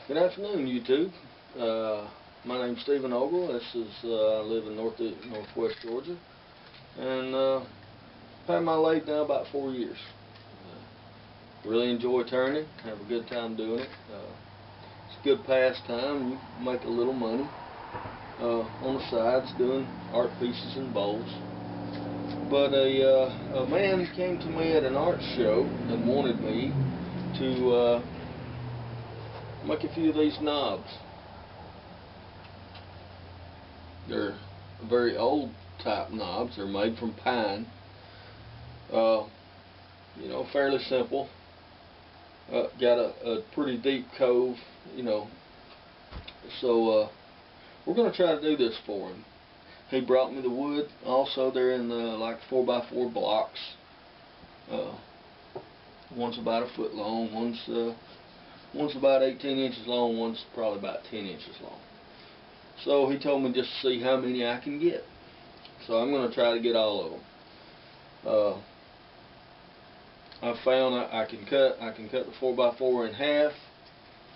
Good afternoon, YouTube. My name's Stephen Ogle. I live in northwest Georgia, and I've had my lathe now about 4 years. Really enjoy turning. Have a good time doing it. It's a good pastime. You make a little money on the sides doing art pieces and bowls. But a man came to me at an art show and wanted me to make a few of these knobs. They're very old type knobs. They're made from pine. Fairly simple. Got a pretty deep cove, So we're going to try to do this for him. He brought me the wood. Also, they're in the like 4x4 blocks. One's about a foot long. One's about 18 inches long. One's probably about 10 inches long. So he told me just to see how many I can get. So I'm going to try to get all of them. I found I can cut the 4x4 in half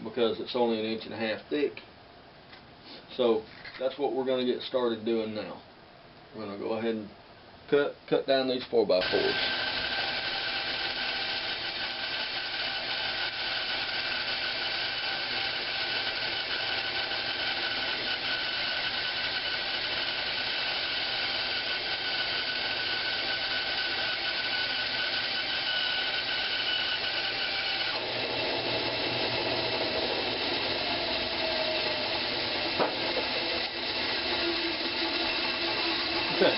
because it's only 1.5 inches thick. So that's what we're going to get started doing now. We're going to go ahead and cut down these 4x4s. Okay.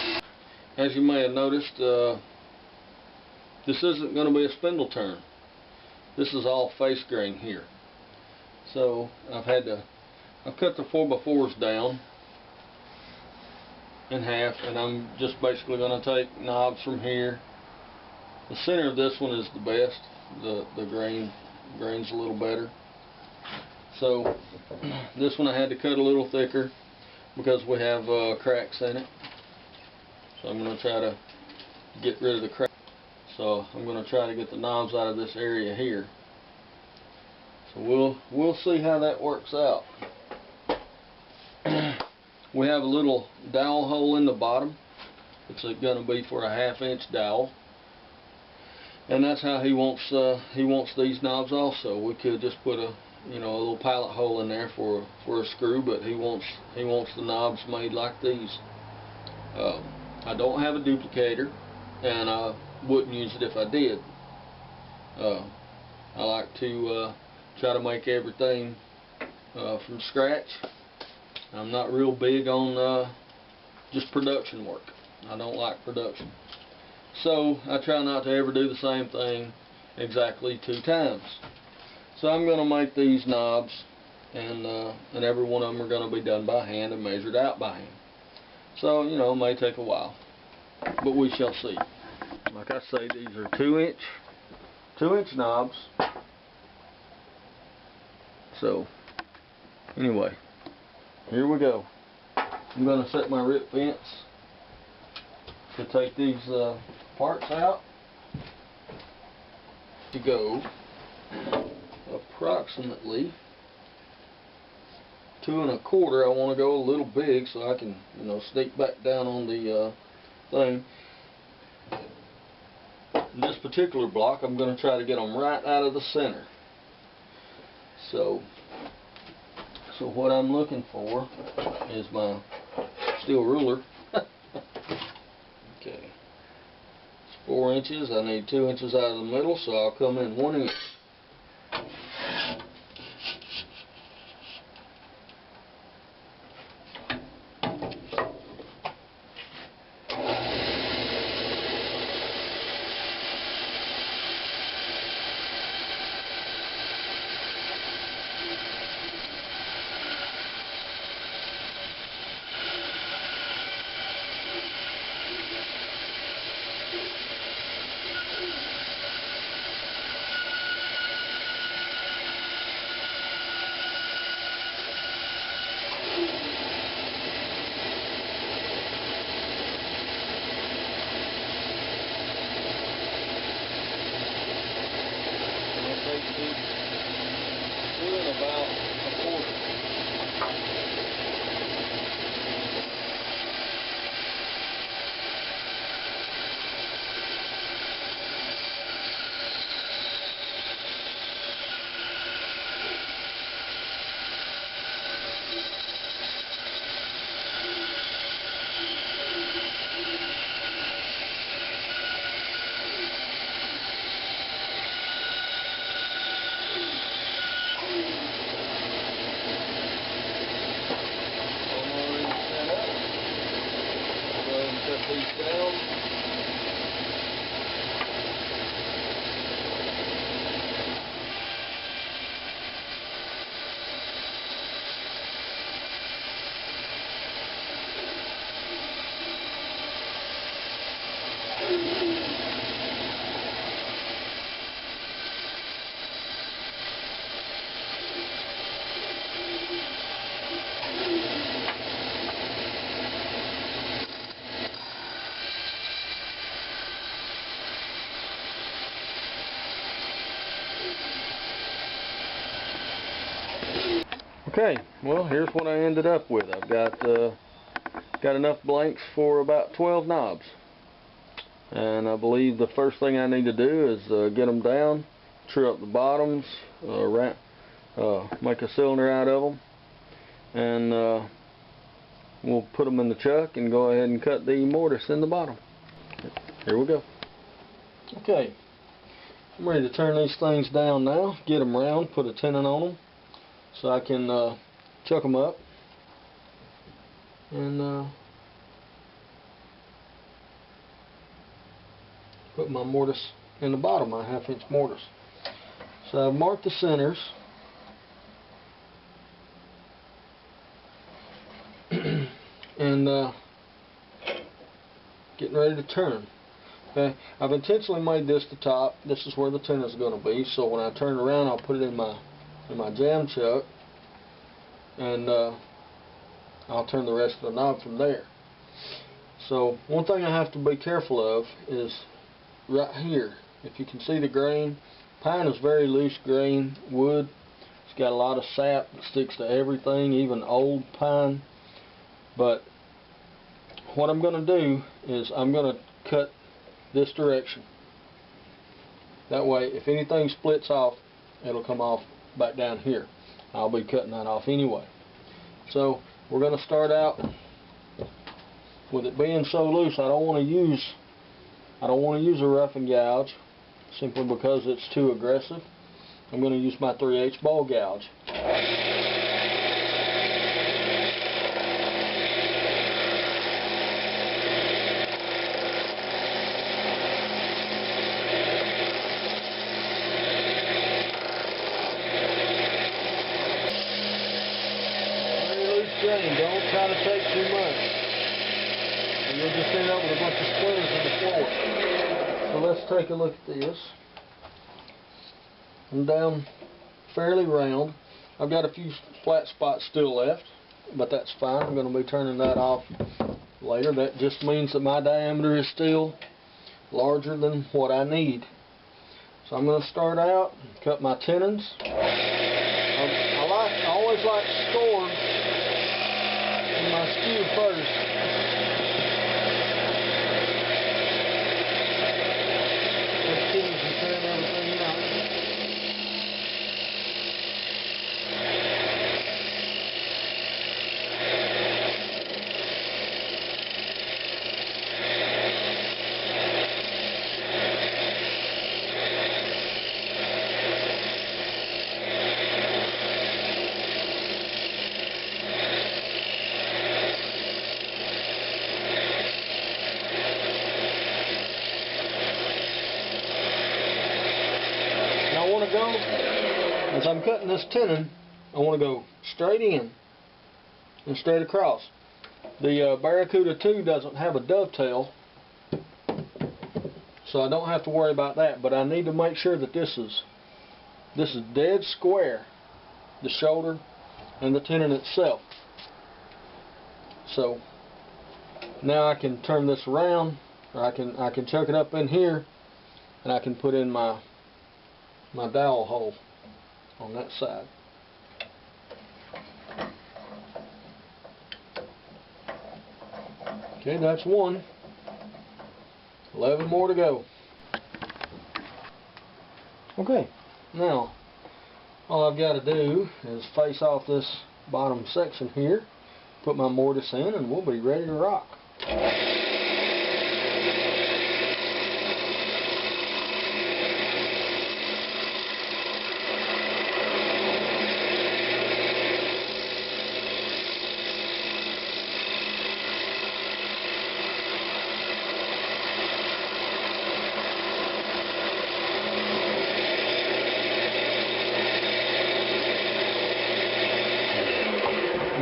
As you may have noticed, this isn't going to be a spindle turn. This is all face grain here. So I've cut the 4x4s down in half, and I'm just basically going to take knobs from here. The center of this one is the best. The grain's a little better. So this one I had to cut a little thicker because we have cracks in it. So I'm going to try to get rid of the crack. So I'm going to try to get the knobs out of this area here. So we'll see how that works out. We have a little dowel hole in the bottom. It's going to be for a 1/2 inch dowel, and that's how he wants these knobs also. We could just put a little pilot hole in there for a screw, but he wants the knobs made like these. I don't have a duplicator, and I wouldn't use it if I did. I like to try to make everything from scratch. I'm not real big on just production work. I don't like production. So I try not to ever do the same thing exactly 2 times. So I'm going to make these knobs, and every one of them are going to be done by hand and measured out by hand. So, it may take a while, but we shall see. Like I say, these are 2-inch knobs. So, anyway, here we go. I'm going to set my rip fence to take these parts out. To go approximately 2 1/4. I want to go a little big so I can, sneak back down on the thing. In this particular block, I'm going to try to get them right out of the center. So what I'm looking for is my steel ruler. Okay, it's 4 inches. I need 2 inches out of the middle, so I'll come in 1 inch. doing about Okay, well, here's what I ended up with. I've got enough blanks for about 12 knobs. And I believe the first thing I need to do is get them down, true up the bottoms, make a cylinder out of them, and we'll put them in the chuck and go ahead and cut the mortise in the bottom. Here we go. Okay, I'm ready to turn these things down now, get them round, put a tenon on them so I can chuck them up and put my mortise in the bottom, my 1/2 inch mortise. So I've marked the centers and getting ready to turn. Okay, I've intentionally made this the top. This is where the tenon is going to be. So when I turn around, I'll put it in my jam chuck, and I'll turn the rest of the knob from there. So one thing I have to be careful of is right here. If you can see the grain, pine is very loose grain wood. It's got a lot of sap that sticks to everything, even old pine. But what I'm going to do is I'm going to cut this direction. That way, if anything splits off, it'll come off back down here. I'll be cutting that off anyway. So we're going to start out with it being so loose. I don't want to use a rough and gouge simply because it's too aggressive. I'm going to use my 3/8 ball gouge. Don't try to take too much, and you'll just end up with a bunch of splinters in the floor. So let's take a look at this. I'm down fairly round. I've got a few flat spots still left, but that's fine. I'm going to be turning that off later. That just means that my diameter is still larger than what I need. So I'm going to start out and cut my tenons. I always like to score my skew first. Let's see if we can turn everything out. As I'm cutting this tenon, I want to go straight in and straight across. The Barracuda 2 doesn't have a dovetail, so I don't have to worry about that, but I need to make sure that this is dead square, the shoulder and the tenon itself. So now I can turn this around, or I can chuck it up in here, and I can put in my dowel hole on that side. Okay, that's one. 11 more to go. Okay, now all I've got to do is face off this bottom section here, put my mortise in, and we'll be ready to rock.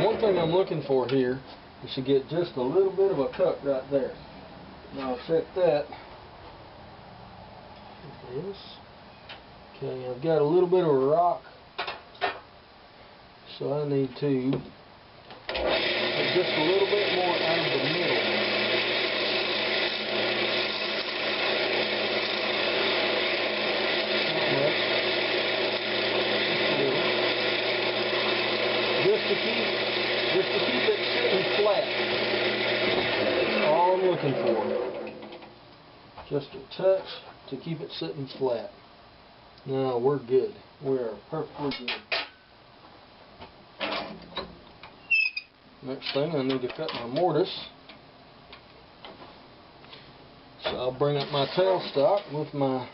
One thing I'm looking for here is to get just a little bit of a cut right there. Now I'll set that. Yes. Okay, I've got a little bit of a rock, so I need to get just a little bit more out of the middle. Not much. flat. That's all I'm looking for. Just a touch to keep it sitting flat. Now we're good. We're perfectly good. Next thing, I need to cut my mortise. So I'll bring up my tailstock with my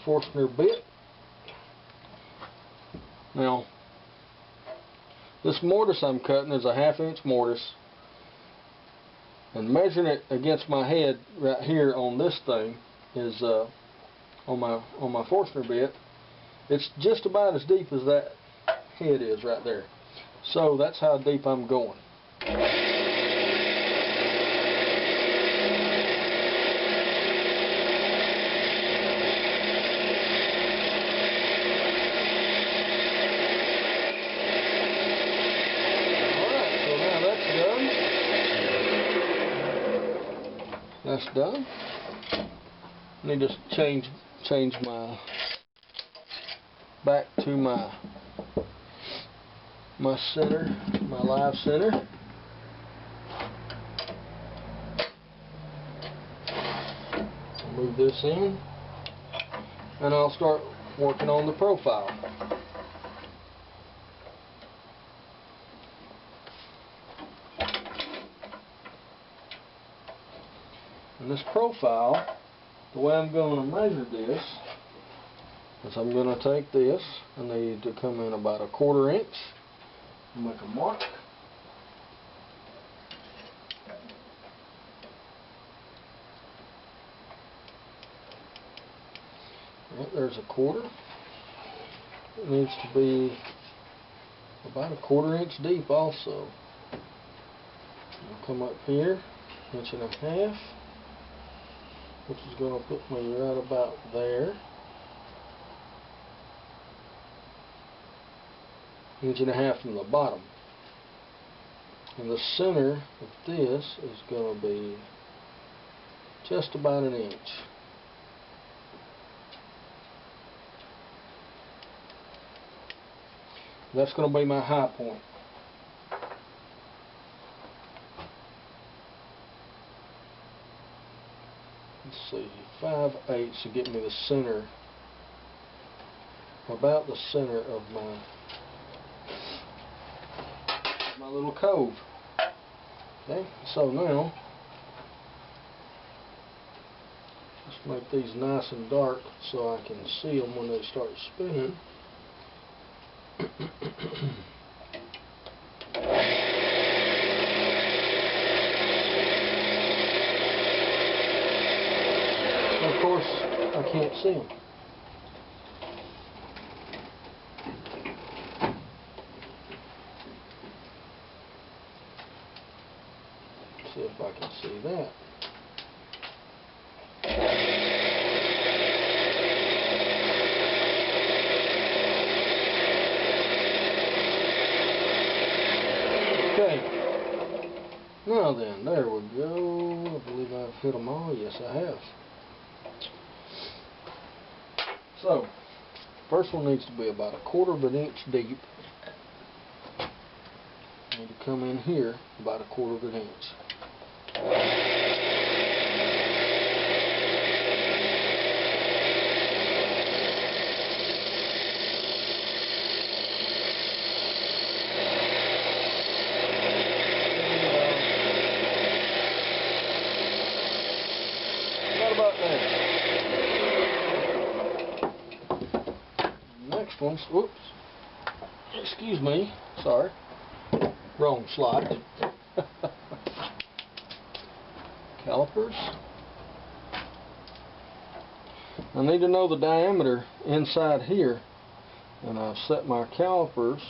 Forstner bit. Now, this mortise I'm cutting is a 1/2 inch mortise, and measuring it against my head right here on this thing is on my Forstner bit. It's just about as deep as that head is right there. So that's how deep I'm going. That's done. I need to change my back to my center, my live center. I'll move this in, and I'll start working on the profile. And this profile, the way I'm going to measure this is I'm going to take this, I need to come in about 1/4 inch and make a mark. Right, there's 1/4. It needs to be about 1/4 inch deep also. I'll come up here, 1.5 inches, which is going to put me right about there. 1.5 inches from the bottom. And the center of this is going to be just about 1 inch. That's going to be my high point. Let's see, 5/8 to get me the center, about the center of my little cove. Okay, so now let's make these nice and dark so I can see them when they start spinning. Of course, I can't see them. See if I can see that. Okay. Now then, there we go. I believe I've hit them all. Yes, I have. So, first one needs to be about 1/4 inch deep. I need to come in here about 1/4 inch. Right about there. Next one's, whoops, excuse me, sorry, wrong slide. Calipers. I need to know the diameter inside here, and I've set my calipers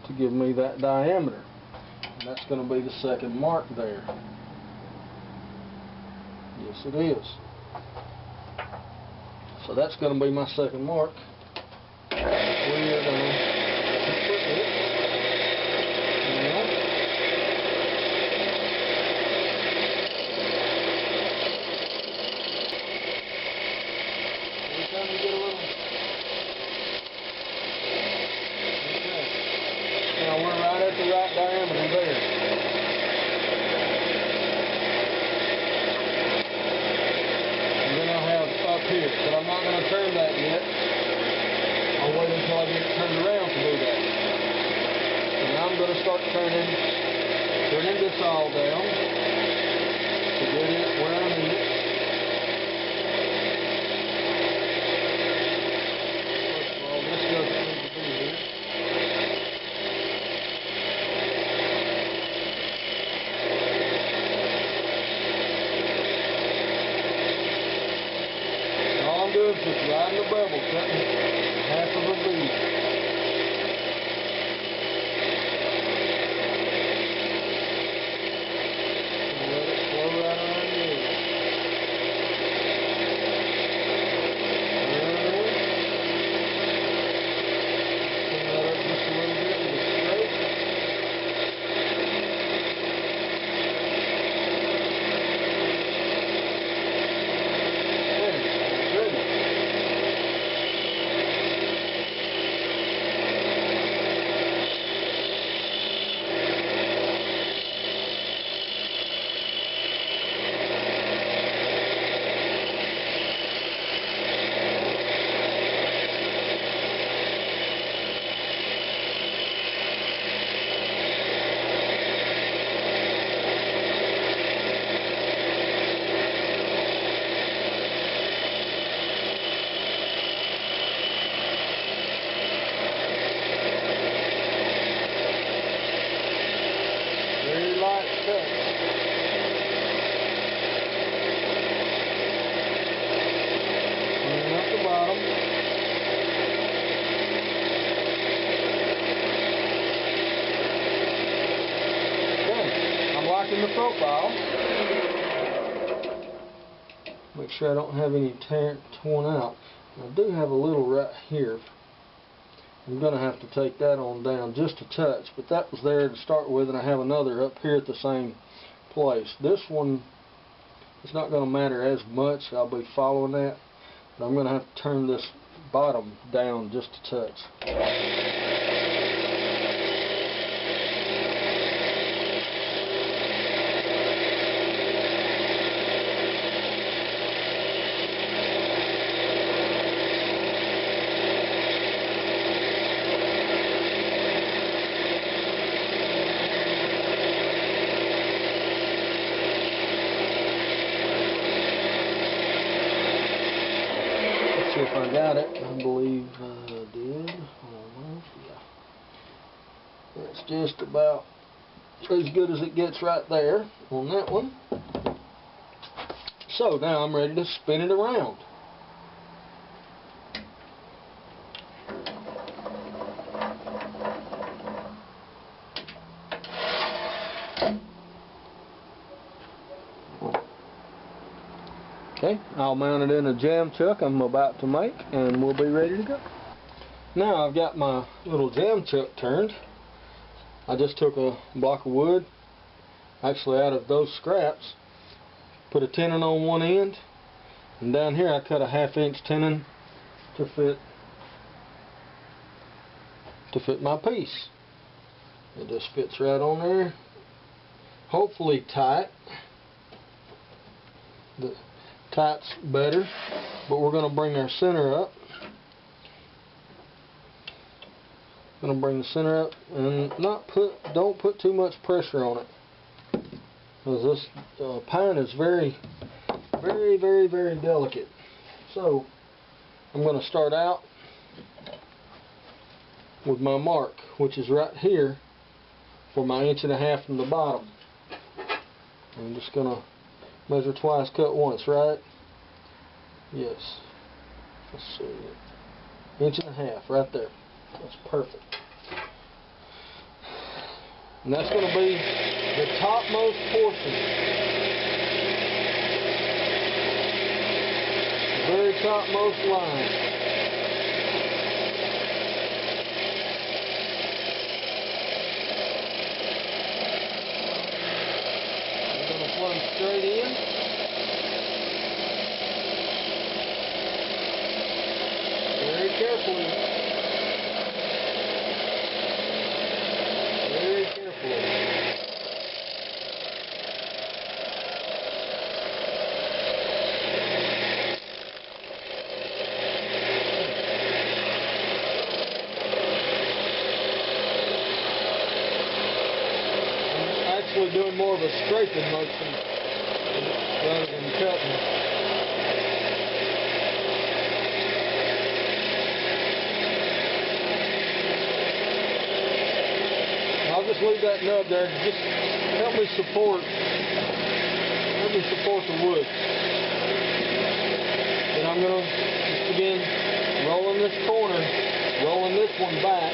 to give me that diameter, and that's going to be the second mark there. Yes, it is. So that's going to be my second mark. We are going to put it now. Every time you get a little. Okay. Now we're right at the right here, but I'm not going to turn that yet. I'll wait until I get it turned around to do that. And now I'm going to start turning this all down to get it where I need it. First of all, this doesn't need to be here. All I'm doing is just riding the bevel, cutting half of a bead. In the profile, make sure I don't have any torn out. I do have a little right here. I'm going to have to take that on down just a touch, but that was there to start with, and I have another up here at the same place. This one is not going to matter as much. I'll be following that, but I'm going to have to turn this bottom down just a touch. If I got it, I believe I did. Almost, yeah. That's just about as good as it gets right there on that one. So now I'm ready to spin it around. Okay, I'll mount it in a jam chuck I'm about to make, and we'll be ready to go. Now I've got my little jam chuck turned. I just took a block of wood, actually out of those scraps, put a tenon on one end, and down here I cut a 1/2 inch tenon to fit my piece. It just fits right on there, hopefully tight. The tight's better, but we're going to bring our center up. Going to bring the center up and don't put too much pressure on it, because this pine is very delicate. So I'm going to start out with my mark, which is right here for my 1.5 inches from the bottom. I'm just going to measure twice, cut once, right? Yes. Let's see. 1.5 inches right there. That's perfect. And that's going to be the topmost portion. The very topmost line. Plunge straight in. Very carefully. Very carefully. doing more of a scraping motion rather than cutting. I'll just leave that nub there to just help me support the wood. Then I'm going to just begin rolling this corner, rolling this one back.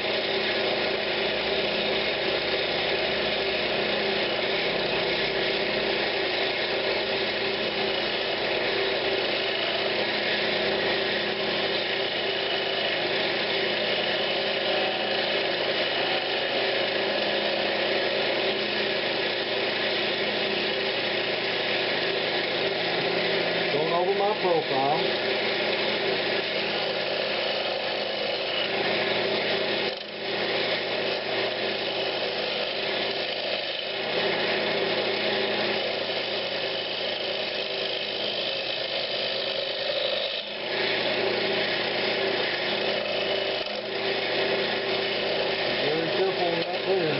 Over my profile. Very careful right there.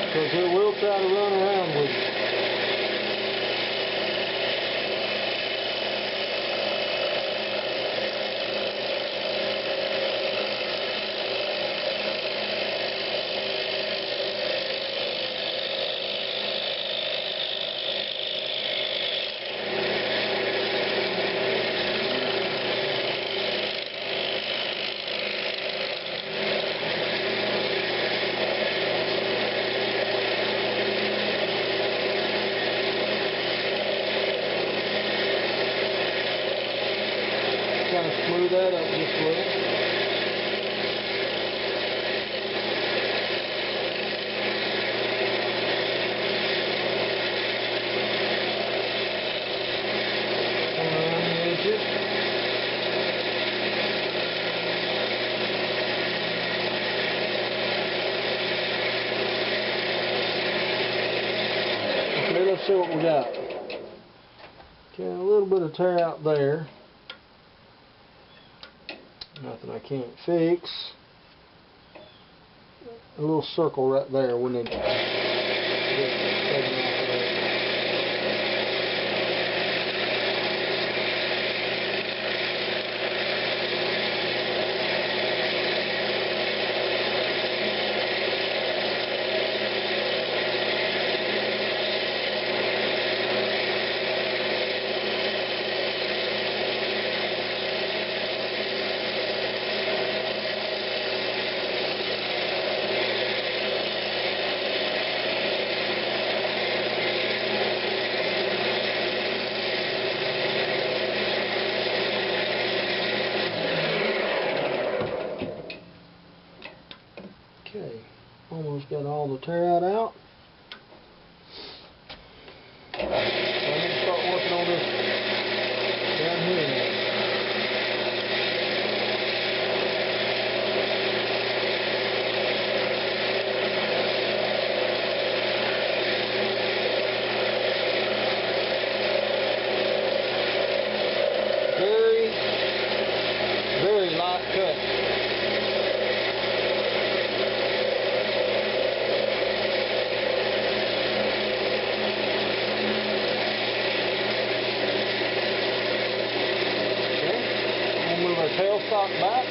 Because it will try to run around with you. Kind of smooth that up just a little. Around the edges. Okay, let's see what we got. Okay, a little bit of tear out there. Nothing I can't fix. A little circle right there. We need to get taken off of there. Okay, almost got all the tear out. So I need to start working on this down here now. Very, very light cut. Tailstock back.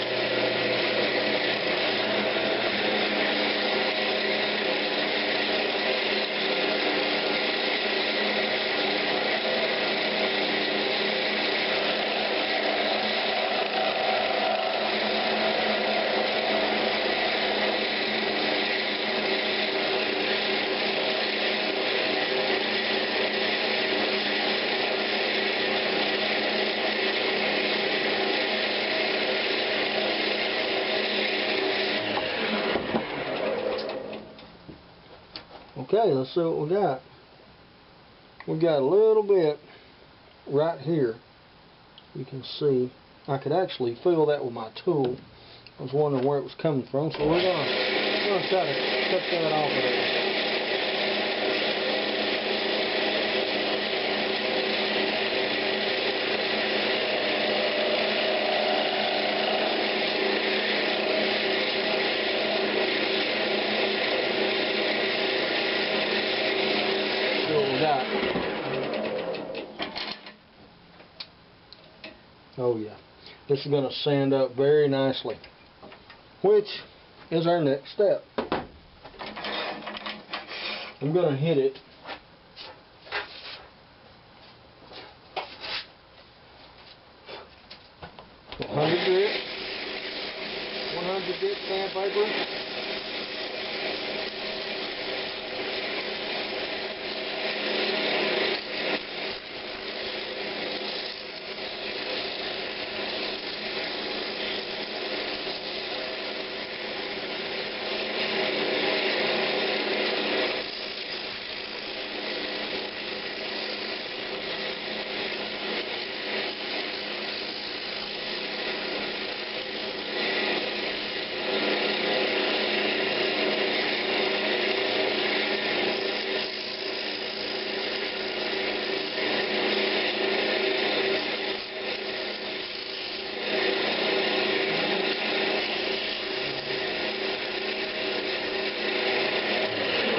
Okay, let's see what we got. We got a little bit right here. You can see I could actually feel that with my tool. I was wondering where it was coming from, so we're gonna try to cut that off of there. got? Oh yeah, this is going to sand up very nicely, which is our next step. I'm going to hit it with 100 grit sandpaper.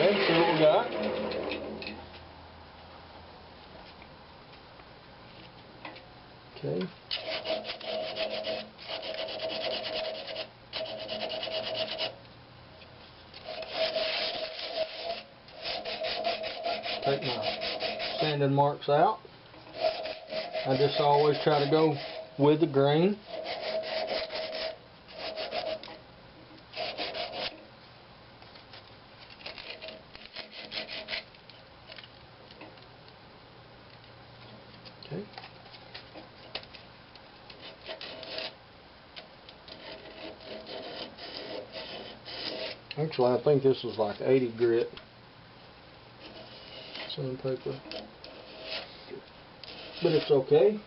Okay, see what we got. Okay. Take my sanding marks out. I just always try to go with the grain. Okay. Actually, I think this is like 80 grit sandpaper, but it's okay.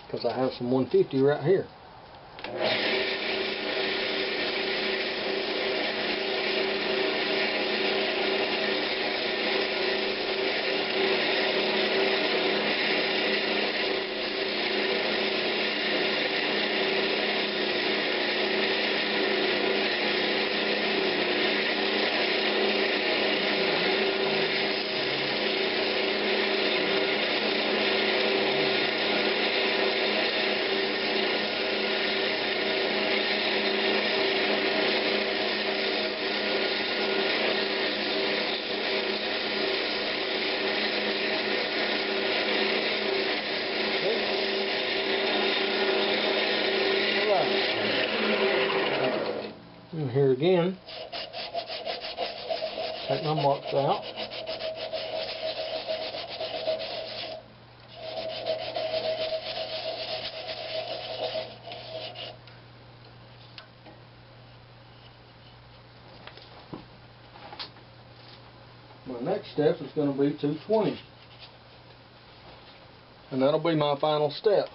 Because I have some 150 right here. And here again, take my marks out. My next step is going to be 220, and that'll be my final step.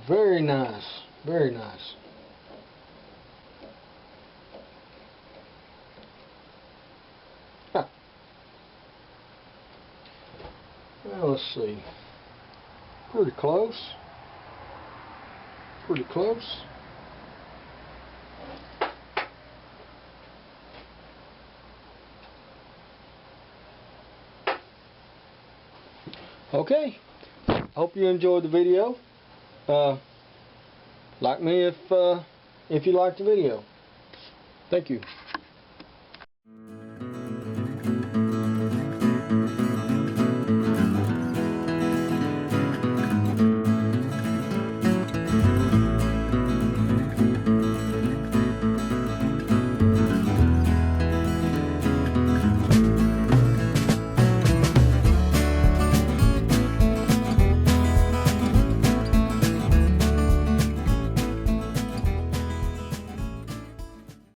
Very nice, very nice. Huh. Well, let's see. Pretty close. Pretty close. Okay. Hope you enjoyed the video. Like me if you liked the video. Thank you.